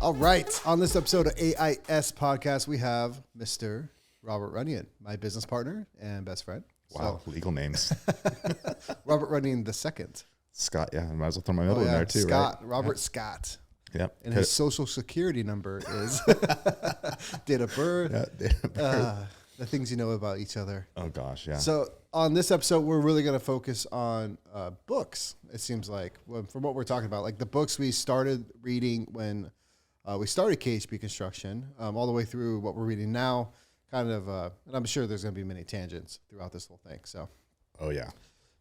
All right. On this episode of AIS podcast, we have Mr. Robert Runyan, my business partner and best friend. Wow, legal names. Robert Runyan the second. Scott, yeah, I might as well throw my middle in there too, Scott, right? Robert Scott. Yep. And his social security number is date of birth. Yeah, date of birth. The things you know about each other. Oh gosh, yeah. So on this episode, we're really going to focus on books. It seems like from what we're talking about, like the books we started reading when we started KHB Construction, all the way through what we're reading now. Kind of, and I'm sure there's going to be many tangents throughout this whole thing. So, oh yeah.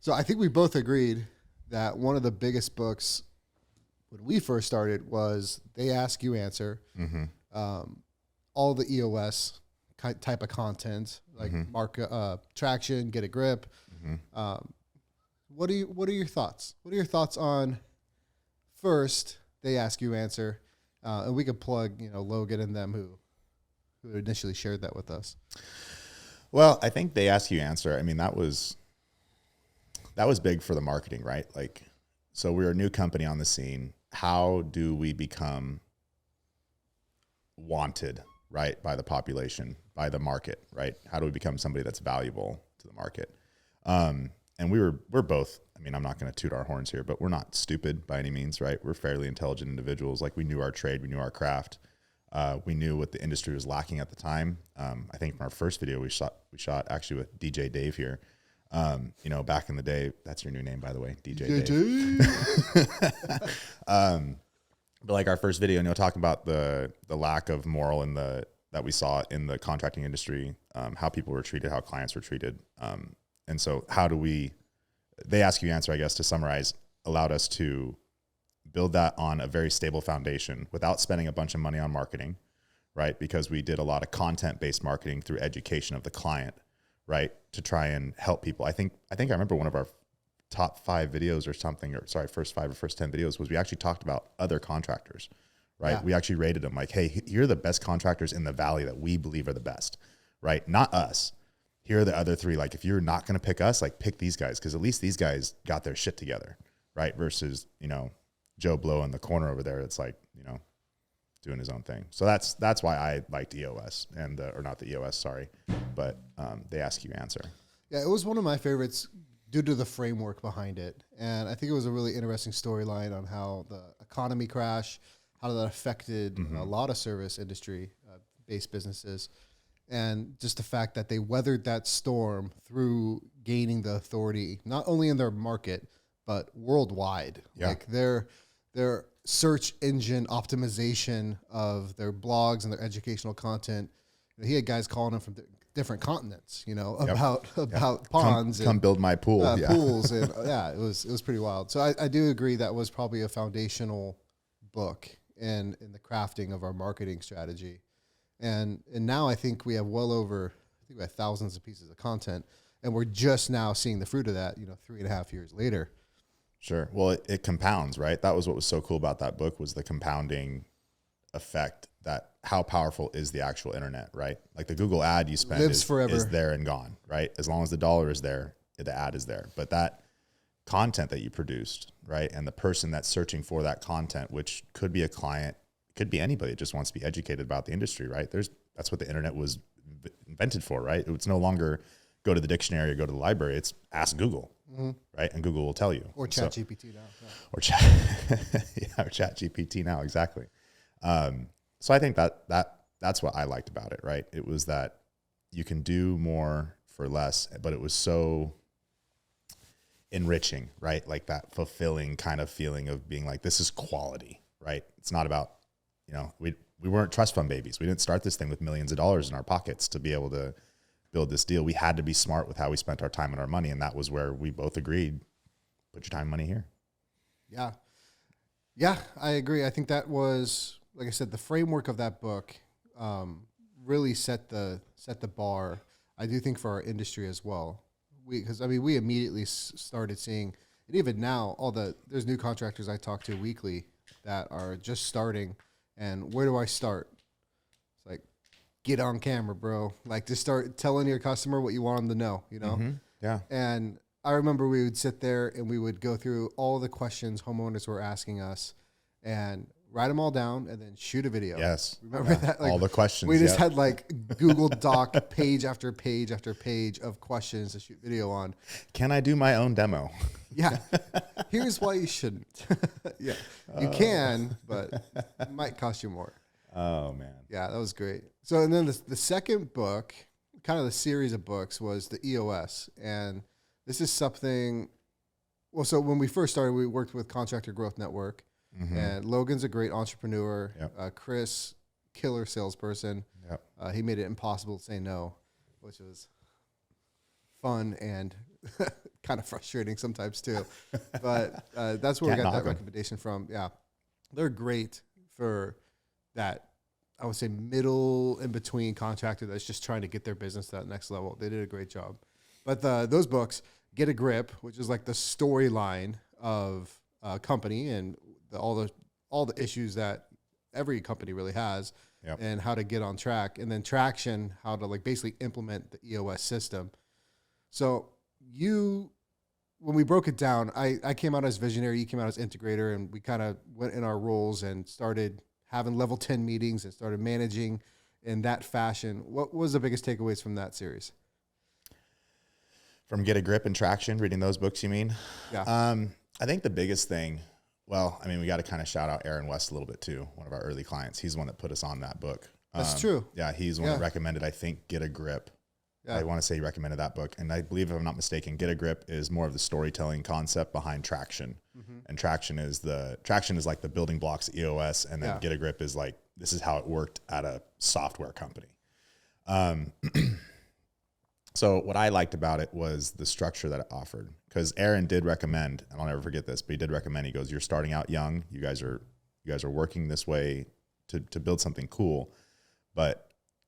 So I think we both agreed that one of the biggest books when we first started was They Ask You Answer. Mm-hmm. All the EOS type of content, like traction, get a grip. Mm-hmm. What are your thoughts? What are your thoughts on first They Ask You Answer, and we could plug Logan and them who initially shared that with us. Well, I think They Ask You Answer. I mean, that was big for the marketing, right? Like, so we're a new company on the scene. How do we become wanted, right, by the population, by the market, right? How do we become somebody that's valuable to the market? And we're both, I mean, I'm not going to toot our horns here, but we're not stupid by any means, right? We're fairly intelligent individuals. Like, we knew our trade, we knew our craft. We knew what the industry was lacking at the time. I think from our first video we shot actually with DJ Dave here. Back in the day, that's your new name, by the way, DJ Dave. But like our first video, talking about the lack of moral that we saw in the contracting industry, how people were treated, how clients were treated. And so They Ask You Answer, I guess, to summarize, allowed us to build that on a very stable foundation without spending a bunch of money on marketing, right? Because we did a lot of content-based marketing through education of the client, right? To try and help people. I think I remember one of our top 5 videos or something, first 5 or first 10 videos was we actually talked about other contractors, right? Yeah. We actually rated them like, hey, here are the best contractors in the valley that we believe are the best, right? Not us. Here are the other 3. Like, if you're not going to pick us, like, pick these guys, because at least these guys got their shit together, right? Versus, Joe Blow in the corner over there. It's like, doing his own thing. So that's why I liked EOS or not the EOS, sorry, but They Ask You Answer. Yeah, it was one of my favorites due to the framework behind it. And I think it was a really interesting storyline on how the economy crash, how that affected a lot of service industry based businesses. And just the fact that they weathered that storm through gaining the authority, not only in their market, but worldwide. Yeah. Like their search engine optimization of their blogs and their educational content. He had guys calling him from different continents, about ponds. Come build my pool. Pools. And it was pretty wild. So I do agree that was probably a foundational book in the crafting of our marketing strategy. And now I think we have we have thousands of pieces of content, and we're just now seeing the fruit of that, 3.5 years later. Sure. Well, it compounds, right? That was what was so cool about that book, was the compounding effect, that how powerful is the actual internet, right? Like the Google ad you spend is there and gone, right? As long as the dollar is there, the ad is there. But that content that you produced, right? And the person that's searching for that content, which could be a client, could be anybody that just wants to be educated about the industry, right? That's what the internet was invented for, right? It's no longer go to the dictionary or go to the library. It's ask Google, right? And Google will tell you. Or ChatGPT now. Yeah. Or ChatGPT now, exactly. So I think that's what I liked about it, right? It was that you can do more for less, but it was so enriching, right? Like that fulfilling kind of feeling of being like, this is quality, right? It's not about, we weren't trust fund babies. We didn't start this thing with millions of dollars in our pockets to be able to build this deal. We had to be smart with how we spent our time and our money. And that was where we both agreed, put your time and money here. Yeah. Yeah, I agree. I think that was, like I said, the framework of that book really set the bar, I do think, for our industry as well. Because we immediately started seeing, and even now, there's new contractors I talk to weekly that are just starting. And where do I start? It's like, get on camera, bro. Like, just start telling your customer what you want them to know, Mm-hmm. Yeah. And I remember we would sit there and we would go through all the questions homeowners were asking us, and write them all down, and then shoot a video. Yes. Remember that? Like, all the questions. We just had like Google Doc page after page after page of questions to shoot video on. Can I do my own demo? Yeah. Here's why you shouldn't. Yeah. You can, but it might cost you more. Oh, man. Yeah, that was great. So, and then the second book, kind of the series of books, was the EOS. And this is something, well, so when we first started, we worked with Contractor Growth Network. Mm-hmm. And Logan's a great entrepreneur. Yep. Chris, killer salesperson. Yep. He made it impossible to say no, which was fun and kind of frustrating sometimes too. But that's where we got that recommendation from. Yeah, they're great for that. I would say middle in between contractor that's just trying to get their business to that next level. They did a great job. But those books, Get a Grip, which is like the storyline of a company and all the issues that every company really has, yep. and how to get on track, and then Traction, how to like basically implement the EOS system. So when we broke it down, I came out as visionary, you came out as integrator, and we kind of went in our roles and started having level 10 meetings and started managing in that fashion. What was the biggest takeaways from that series? From Get a Grip and Traction, reading those books, you mean? Yeah. I think the biggest thing, well, I mean, we got to kind of shout out Aaron West a little bit too, one of our early clients. He's the one that put us on that book. That's true. Yeah, he's the one that recommended, I think, Get a Grip. Yeah. I want to say he recommended that book. And I believe, if I'm not mistaken, Get a Grip is more of the storytelling concept behind Traction. Mm-hmm. And Traction is like the building blocks of EOS. And then Get a Grip is like, this is how it worked at a software company. So what I liked about it was the structure that it offered, because Aaron did recommend, and I'll never forget this, but he did recommend, he goes, you're starting out young. You guys are working this way to build something cool, but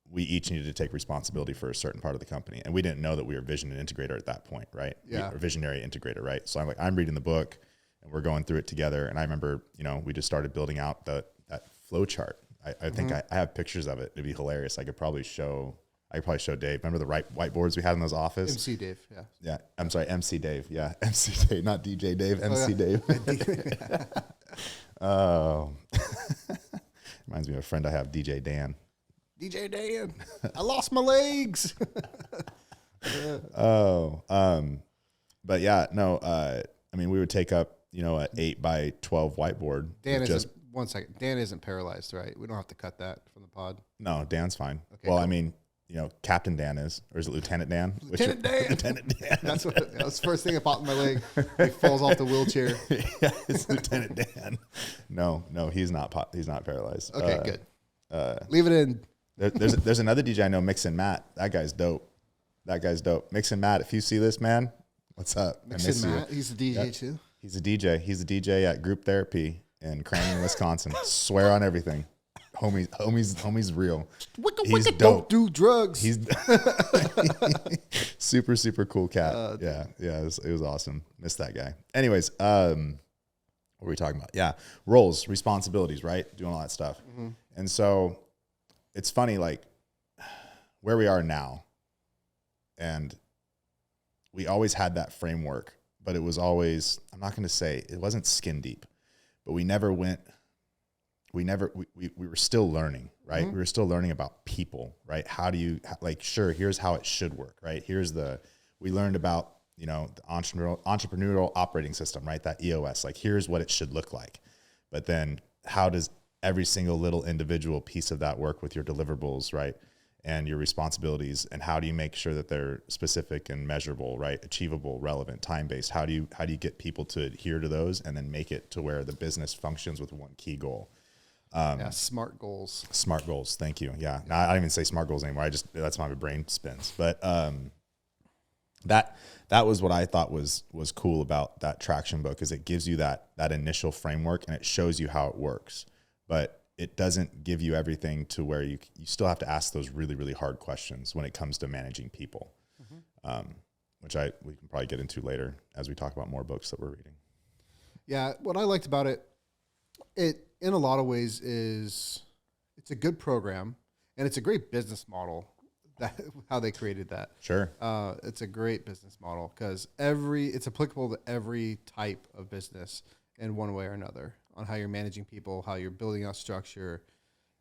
we each needed to take responsibility for a certain part of the company. And we didn't know that we were vision and integrator at that point, right? Yeah. We were visionary integrator, right? So I'm reading the book and we're going through it together. And I remember, we just started building out that flow chart. I think I have pictures of it. It'd be hilarious. I could probably show Dave. Remember the whiteboards we had in those office? MC Dave, yeah. Yeah, I'm sorry, MC Dave. Yeah, MC Dave, not DJ Dave, MC Dave. Oh. Reminds me of a friend I have, DJ Dan. DJ Dan, I lost my legs. But yeah, no, I mean, we would take up, an 8x12 whiteboard. One second. Dan isn't paralyzed, right? We don't have to cut that from the pod. No, Dan's fine. Okay, well, cool. I mean, Captain Dan is, or is it Lieutenant Dan? Lieutenant Dan. That's the first thing that popped in my leg. He falls off the wheelchair. Yeah, it's Lieutenant Dan. No, he's not paralyzed. Okay, good. Leave it in. There's another DJ I know, Mixin' Matt. That guy's dope. Mixin' Matt, if you see this, man, what's up? Mixin' Matt, he's a DJ too. He's a DJ. He's a DJ at Group Therapy in Crandon, Wisconsin. Swear on everything. Homie's real. He's dope. Don't do drugs. He's super, super cool cat. Yeah. It was awesome. Missed that guy. Anyways, what were we talking about? Yeah. Roles, responsibilities, right? Doing all that stuff. Mm-hmm. And so it's funny, like where we are now, and we always had that framework, but it was always, I'm not going to say it wasn't skin deep, but we were still learning, right? Mm-hmm. We were still learning about people, right? How do you, sure, here's how it should work, right? We learned about, the entrepreneurial operating system, right? That EOS, here's what it should look like. But then how does every single little individual piece of that work with your deliverables, right? And your responsibilities, and how do you make sure that they're specific and measurable, right? Achievable, relevant, time-based. How do you get people to adhere to those and then make it to where the business functions with one key goal? Smart goals. Smart goals. Thank you. Yeah. No, I don't even say smart goals anymore. That's why my brain spins. But that was what I thought was cool about that Traction book, is it gives you that initial framework and it shows you how it works, but it doesn't give you everything to where you still have to ask those really, really hard questions when it comes to managing people, which we can probably get into later as we talk about more books that we're reading. Yeah. What I liked about it in a lot of ways is it's a good program and it's a great business model, how they created that. Sure. It's a great business model because it's applicable to every type of business in one way or another. on how you're managing people, how you're building out structure.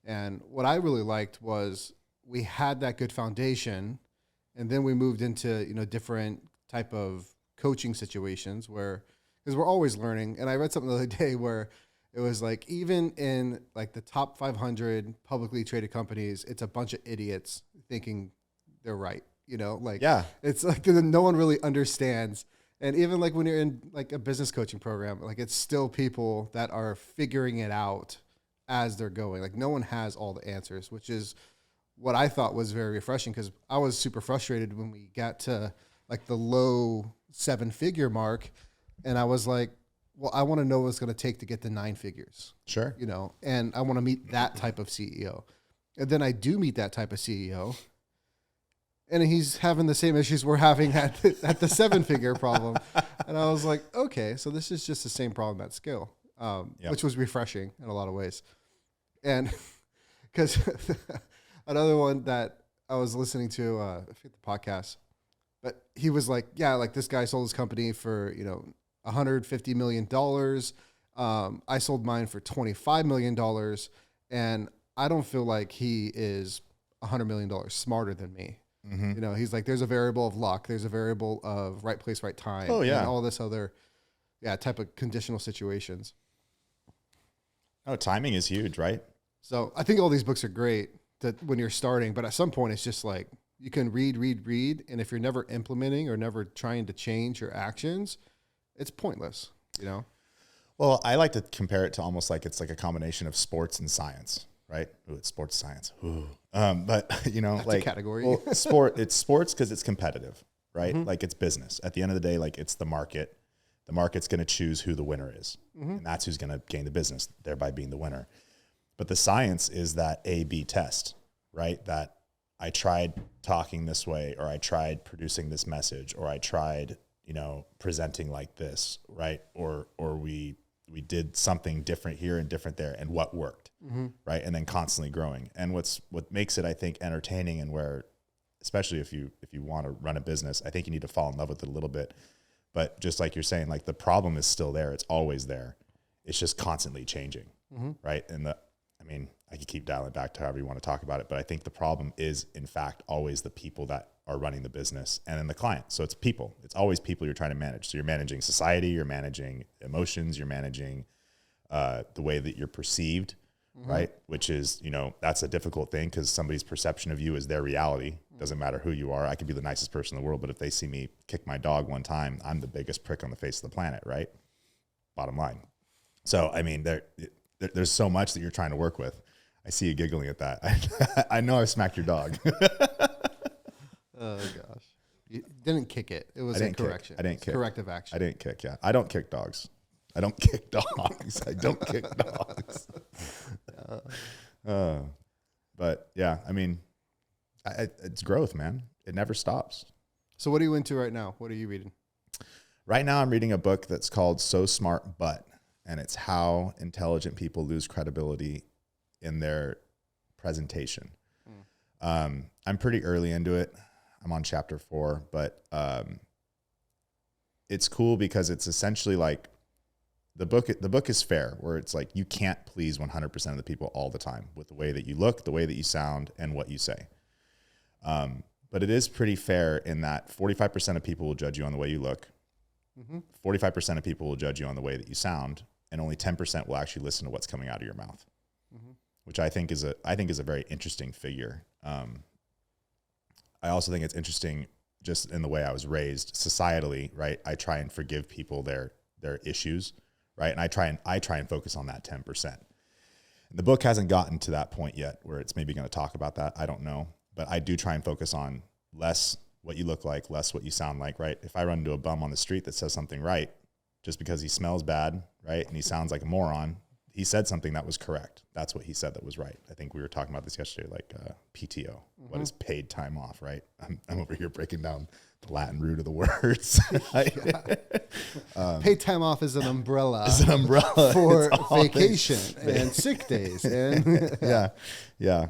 And what I really liked was we had that good foundation, and then we moved into, different type of coaching situations where, because we're always learning. And I read something the other day where it was like, even in like the top 500 publicly traded companies, it's a bunch of idiots thinking they're right. It's like no one really understands. And even like when you're in like a business coaching program, like it's still people that are figuring it out as they're going. Like no one has all the answers, which is what I thought was very refreshing, because I was super frustrated when we got to like the low 7-figure mark. And I was like, well, I want to know what it's going to take to get to 9 figures. Sure. And I want to meet that type of CEO. And then I do meet that type of CEO, and he's having the same issues we're having at the 7-figure problem. And I was like, okay, so this is just the same problem at scale, which was refreshing in a lot of ways. And because another one that I was listening to, I forget the podcast, but he was like, yeah, like this guy sold his company for, $150 million. I sold mine for $25 million. And I don't feel like he is $100 million smarter than me. Mm-hmm. He's like, there's a variable of luck. There's a variable of right place, right time. Oh, yeah. And all this other, type of conditional situations. Oh, timing is huge, right? So I think all these books are great that when you're starting, but at some point it's just like, you can read. And if you're never implementing or never trying to change your actions, it's pointless, Well, I like to compare it to almost like it's like a combination of sports and science, right? Ooh, it's sports science. Ooh. But that's like a category. Well, it's sports because it's competitive, right? Mm-hmm. Like it's business. At the end of the day, like it's the market. The market's going to choose who the winner is. Mm-hmm. And that's who's going to gain the business, thereby being the winner. But the science is that A/B test, right? That I tried talking this way, or I tried producing this message, or I tried, presenting like this, right? Or we did something different here and different there, and what worked, mm-hmm. right? And then constantly growing. And what makes it, I think, entertaining, and where, especially if you want to run a business, I think you need to fall in love with it a little bit. But just like you're saying, like the problem is still there. It's always there. It's just constantly changing, mm-hmm. right? And I could keep dialing back to however you want to talk about it, but I think the problem is, in fact, always the people that are running the business and then the client. So it's people. It's always people you're trying to manage. So you're managing society, you're managing emotions, you're managing the way that you're perceived, mm-hmm. right? Which is, that's a difficult thing, because somebody's perception of you is their reality. Doesn't matter who you are. I could be the nicest person in the world, but if they see me kick my dog one time, I'm the biggest prick on the face of the planet, right? Bottom line. So, there's so much that you're trying to work with. I see you giggling at that. I know I smacked your dog. Oh gosh, you didn't kick it. It was a correction. I didn't kick. Corrective action. I didn't kick. Yeah, I don't kick dogs. I don't kick dogs. I don't kick dogs. But yeah, it's growth, man. It never stops. So what are you into right now? What are you reading? Right now, I'm reading a book that's called So Smart But, and it's how intelligent people lose credibility in their presentation. I'm pretty early into it. I'm on chapter 4, but it's cool because it's essentially like the book is fair, where it's like you can't please 100% of the people all the time with the way that you look, the way that you sound, and what you say. But it is pretty fair in that 45% of people will judge you on the way you look. Mm-hmm. 45% of people will judge you on the way that you sound, and only 10% will actually listen to what's coming out of your mouth, mm-hmm. which I think is a very interesting figure. I also think it's interesting just in the way I was raised societally, right? I try and forgive people their issues, right? And I try and focus on that 10%. And the book hasn't gotten to that point yet where it's maybe going to talk about that. I don't know, but I do try and focus on less what you look like, less what you sound like, right? If I run into a bum on the street that says something right, just because he smells bad, right? And he sounds like a moron, he said something that was correct. That's what he said that was right. I think we were talking about this yesterday, like PTO. Mm-hmm. What is paid time off, right? I'm over here breaking down the Latin root of the words. Paid time off is an umbrella. It's an umbrella for vacation and sick days. And yeah.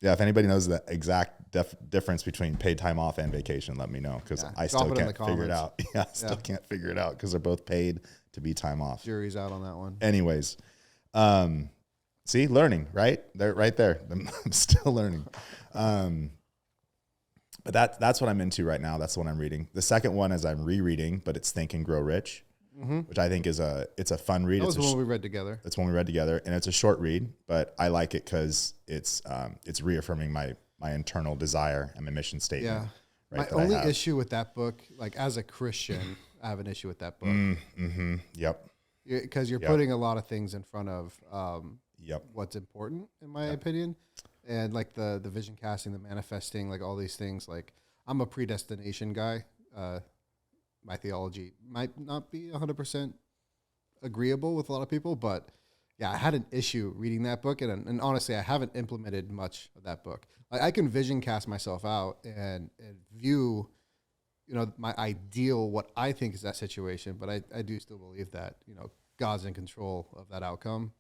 If anybody knows the exact difference between paid time off and vacation, let me know, because I still can't figure it out. Yeah, I still can't figure it out because they're both paid to be time off. Jury's out on that one. Anyways, see, learning, right? They're right there. I'm still learning. But that's what I'm into right now. That's the one I'm reading. The second one is I'm rereading, but it's Think and Grow Rich, which I think is it's a fun read. That was one we read together. It's one we read together, and it's a short read, but I like it because it's reaffirming my internal desire and my mission statement. Yeah. Right, my only issue with that book, like as a Christian, I have an issue with that book. Yep. Because you're putting a lot of things in front of what's important, in my opinion. And like the vision casting, the manifesting, like all these things. Like I'm a predestination guy. My theology might not be 100% agreeable with a lot of people, but yeah, I had an issue reading that book, and honestly, I haven't implemented much of that book. Like I can vision cast myself out and view, my ideal, what I think is that situation, but I do still believe that, God's in control of that outcome.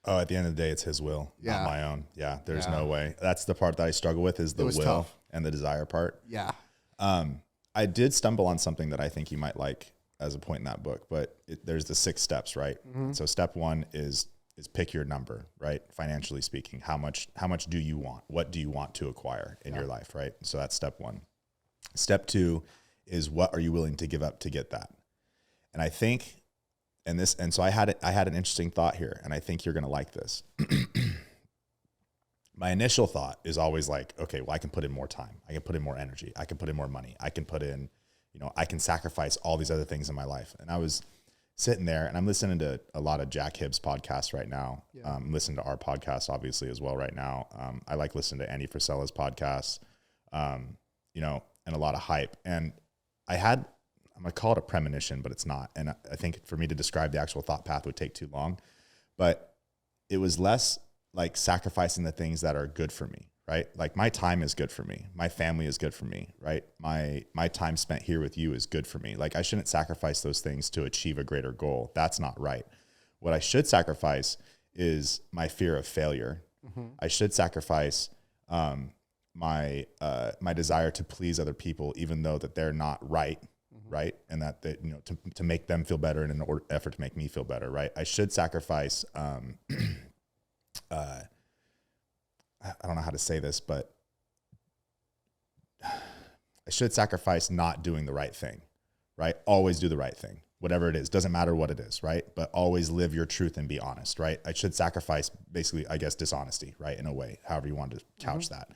Oh, at the end of the day, it's his will, not my own. Yeah, there's no way. That's the part that I struggle with is the will tough. And the desire part. Yeah. I did stumble on something that I think you might like as a point in that book, but there's the 6 steps, right? So step 1 is pick your number, right? Financially speaking, how much do you want? What do you want to acquire in your life, right? So that's step 1. Step 2 is what are you willing to give up to get that? And I think, and so I had an interesting thought here, and I think you're going to like this. My initial thought is always like, okay, well, I can put in more time. I can put in more energy. I can put in more money. I can put in, I can sacrifice all these other things in my life. And I was sitting there, and I'm listening to a lot of Jack Hibbs podcasts right now. I'm listening to our podcast, obviously, as well right now. I like listening to Andy Frisella's podcasts, and a lot of hype. And I'm going to call it a premonition, but it's not. And I think for me to describe the actual thought path would take too long. But it was less like sacrificing the things that are good for me, right? Like my time is good for me. My family is good for me, right? My time spent here with you is good for me. Like I shouldn't sacrifice those things to achieve a greater goal. That's not right. What I should sacrifice is my fear of failure. I should sacrifice my desire to please other people, even though that they're not right. Right. And that to make them feel better in an effort to make me feel better. Right. I should sacrifice, I don't know how to say this, but I should sacrifice not doing the right thing, right? Always do the right thing, whatever it is. Doesn't matter what it is, right? But always live your truth and be honest, right? I should sacrifice basically, I guess, dishonesty, right? In a way, however you want to couch that.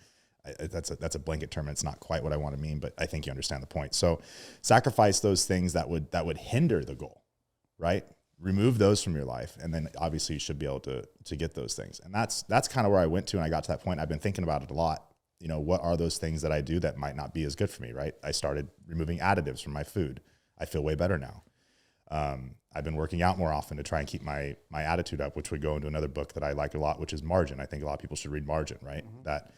That's a blanket term. It's not quite what I want to mean, but I think you understand the point. So sacrifice those things that would hinder the goal, right? Remove those from your life. And then obviously you should be able to get those things. And that's kind of where I went to. And I got to that point. I've been thinking about it a lot. What are those things that I do that might not be as good for me, right? I started removing additives from my food. I feel way better now. I've been working out more often to try and keep my attitude up, which would go into another book that I like a lot, which is Margin. I think a lot of people should read Margin, right? That,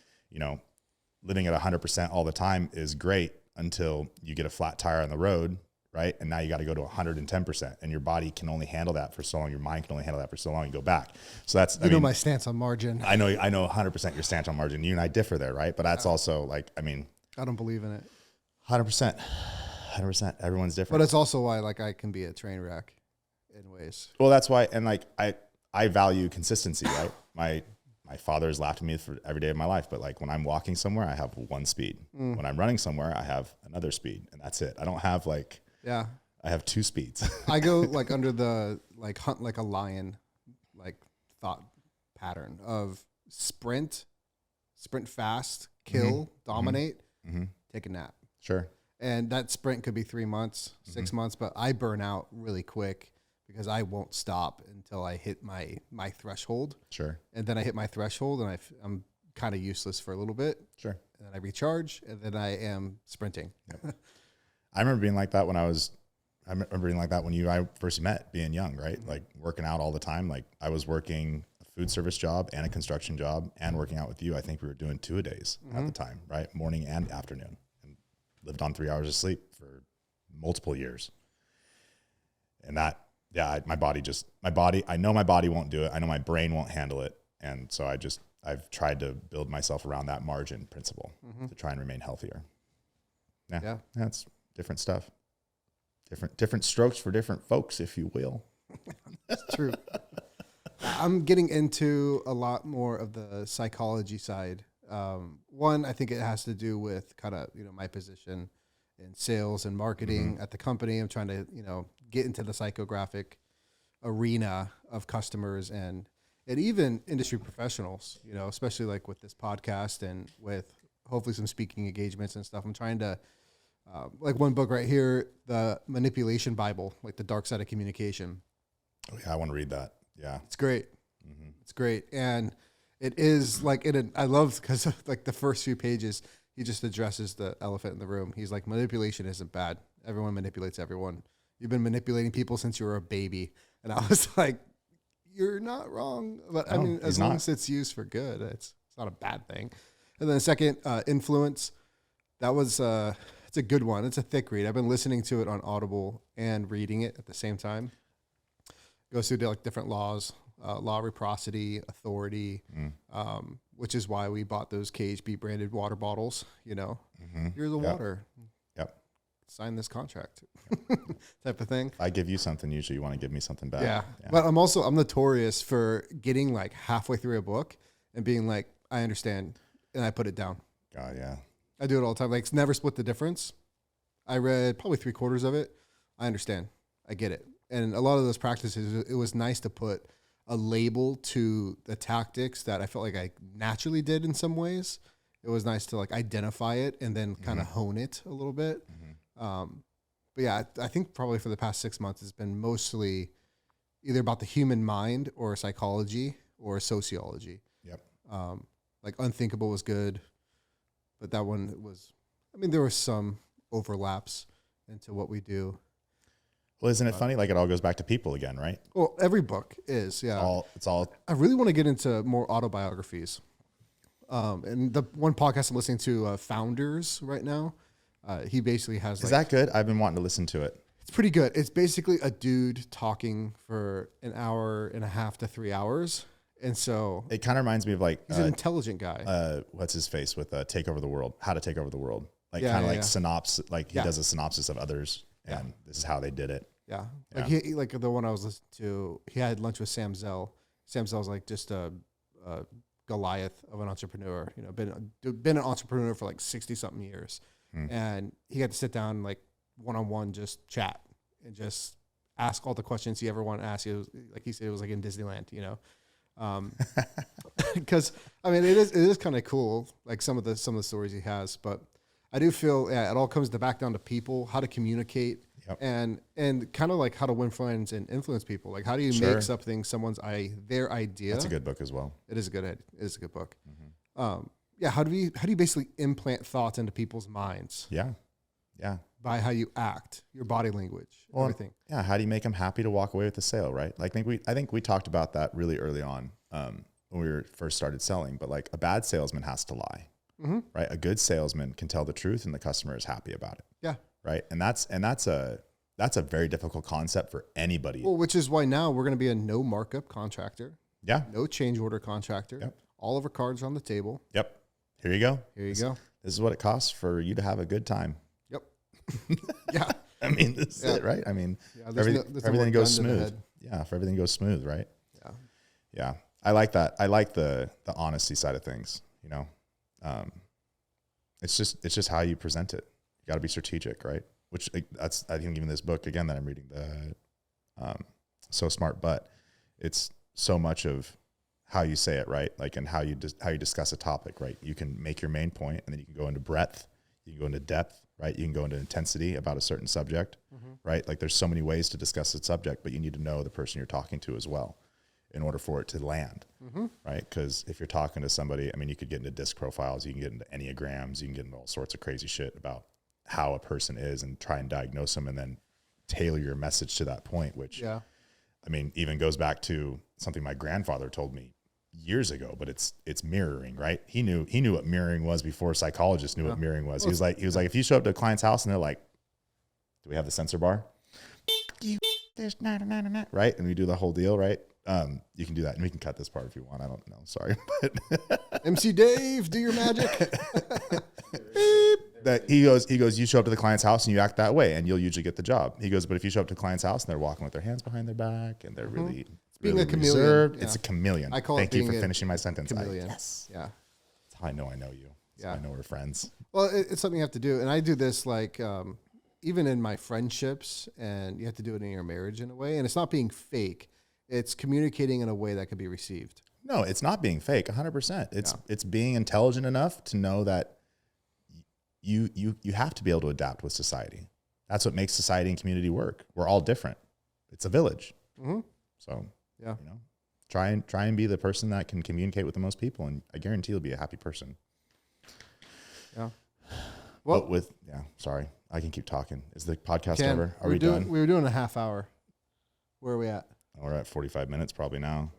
living at 100% all the time is great until you get a flat tire on the road, right? And now you got to go to 110%, and your body can only handle that for so long. Your mind can only handle that for so long. You go back. So that's, my stance on Margin. I know 100% your stance on Margin. You and I differ there, right? But that's also like, I don't believe in it. 100%. Everyone's different. But it's also why I can be a train wreck in ways. Well, that's why. And I value consistency, right? My father has laughed at me for every day of my life, but when I'm walking somewhere, I have one speed. When I'm running somewhere, I have another speed, and that's it. I don't have I have 2 speeds. I go under the hunt like a lion, thought pattern of sprint fast, kill, dominate, take a nap. Sure. And that sprint could be 3 months, 6 months, but I burn out really quick because I won't stop until I hit my threshold. Sure. And then I hit my threshold, and I'm kind of useless for a little bit. Sure. And then I recharge, and then I am sprinting. Yep. I remember being like that when I first met, being young, right? Working out all the time. I was working a food service job and a construction job and working out with you. I think we were doing 2-a-days at the time, right? Morning and afternoon, and lived on 3 hours of sleep for multiple years. And that, I know my body won't do it. I know my brain won't handle it. And so I've tried to build myself around that margin principle to try and remain healthier. Yeah. That's different stuff. Different strokes for different folks, if you will. That's true. I'm getting into a lot more of the psychology side. One, I think it has to do with kind of, my position in sales and marketing at the company. I'm trying to, get into the psychographic arena of customers and even industry professionals, especially like with this podcast and with hopefully some speaking engagements and stuff. I'm trying to, like one book right here, The Manipulation Bible, like the dark side of communication. Oh yeah, I want to read that. Yeah. It's great. It's great. And it is like, I love because like the first few pages, he just addresses the elephant in the room. He's like, manipulation isn't bad. Everyone manipulates everyone. You've been manipulating people since you were a baby. And I was like, you're not wrong. But I mean, as long as it's used for good, it's not a bad thing. And then the second, influence, that was, it's a good one. It's a thick read. I've been listening to it on Audible and reading it at the same time. Goes through like different laws, law of reciprocity, authority, which is why we bought those KHB branded water bottles. Here's the water. Yep. Sign this contract, type of thing. If I give you something, usually you want to give me something back. Yeah. But I'm notorious for getting like halfway through a book and being like, I understand, and I put it down. God, yeah. I do it all the time. Like, never split the difference. I read probably 3/4 of it. I understand. I get it. And a lot of those practices, it was nice to put a label to the tactics that I felt like I naturally did in some ways. It was nice to like identify it and then kind of hone it a little bit. But yeah, I think probably for the past 6 months, it's been mostly either about the human mind or psychology or sociology. Yep. Like Unthinkable was good, but that one was, there were some overlaps into what we do. Well, isn't it funny? Like it all goes back to people again, right? Well, every book is, yeah. It's all. I really want to get into more autobiographies. And the one podcast I'm listening to, Founders, right now, he basically has. Is that good? I've been wanting to listen to it. It's pretty good. It's basically a dude talking for an hour and a half to 3 hours, and so it kind of reminds me of like he's an intelligent guy. What's his face with Take Over the World? How to Take Over the World? Like synopsis. Like he does a synopsis of others. And this is how they did it. Yeah. Like he like the one I was listening to, he had lunch with Sam Zell. Sam Zell's like just a Goliath of an entrepreneur, been an entrepreneur for like 60 something years. And he got to sit down like one-on-one, just chat and just ask all the questions he ever wanted to ask. It was, like he said, it was like in Disneyland, because it is kind of cool. Like some of the stories he has, but I do feel, it all comes back down to people, how to communicate, and kind of like how to win friends and influence people. Like how do you make something their idea? That's a good book as well. It is a good book. How do you basically implant thoughts into people's minds? Yeah. By how you act, your body language, everything. Yeah. How do you make them happy to walk away with the sale? Right. Like I think we talked about that really early on when we first started selling. But like a bad salesman has to lie. Right. A good salesman can tell the truth and the customer is happy about it. Yeah. Right. And that's a very difficult concept for anybody. Well, which is why now we're going to be a no markup contractor. Yeah. No change order contractor. Yep. All of our cards are on the table. Yep. Here you go. This is what it costs for you to have a good time. Yep. Yeah. This is it, right? Everything goes smooth. Yeah. If everything goes smooth, right? Yeah. Yeah. I like that. I like the honesty side of things, it's just how you present it. You got to be strategic, right? Which I think even this book again that I'm reading, the So Smart, but it's so much of how you say it, right? Like, and how you discuss a topic, right? You can make your main point, and then you can go into breadth, you can go into depth, right? You can go into intensity about a certain subject, right? Like, there's so many ways to discuss a subject, but you need to know the person you're talking to as well in order for it to land, right? Because if you're talking to somebody, you could get into disc profiles, you can get into enneagrams, you can get into all sorts of crazy shit about how a person is and try and diagnose them and then tailor your message to that point, which, even goes back to something my grandfather told me years ago, but it's mirroring, right? He knew what mirroring was before psychologists knew what mirroring was. He was like, if you show up to a client's house and they're like, do we have the sensor bar? There's right? And we do the whole deal, right? You can do that, and we can cut this part if you want. I don't know. Sorry, but MC Dave, do your magic. that he goes. You show up to the client's house and you act that way, and you'll usually get the job. He goes, but if you show up to the client's house and they're walking with their hands behind their back and they're really Being really a chameleon. reserved, Yeah. it's a chameleon. I call it Thank you being for a finishing my sentence. chameleon. Yes, Yeah. that's how I know you. That's how I know we're friends. Well, it's something you have to do. And I do this like even in my friendships, and you have to do it in your marriage in a way. And it's not being fake. It's communicating in a way that can be received. No, it's not being fake. 100%. It's being intelligent enough to know that you have to be able to adapt with society. That's what makes society and community work. We're all different. It's a village. Mm-hmm. So yeah, try and be the person that can communicate with the most people, and I guarantee you'll be a happy person. Yeah. Well, sorry, I can keep talking. Is the podcast over? Are we done? We were doing a half hour. Where are we at? We're at 45 minutes probably now.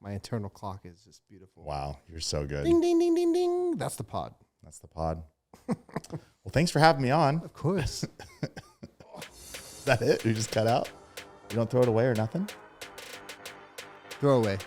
My internal clock is just beautiful. Wow, you're so good. Ding, ding, ding, ding, ding. That's the pod. That's the pod. Well, thanks for having me on. Of course. Is that it? We just cut out? You don't throw it away or nothing? Throw away.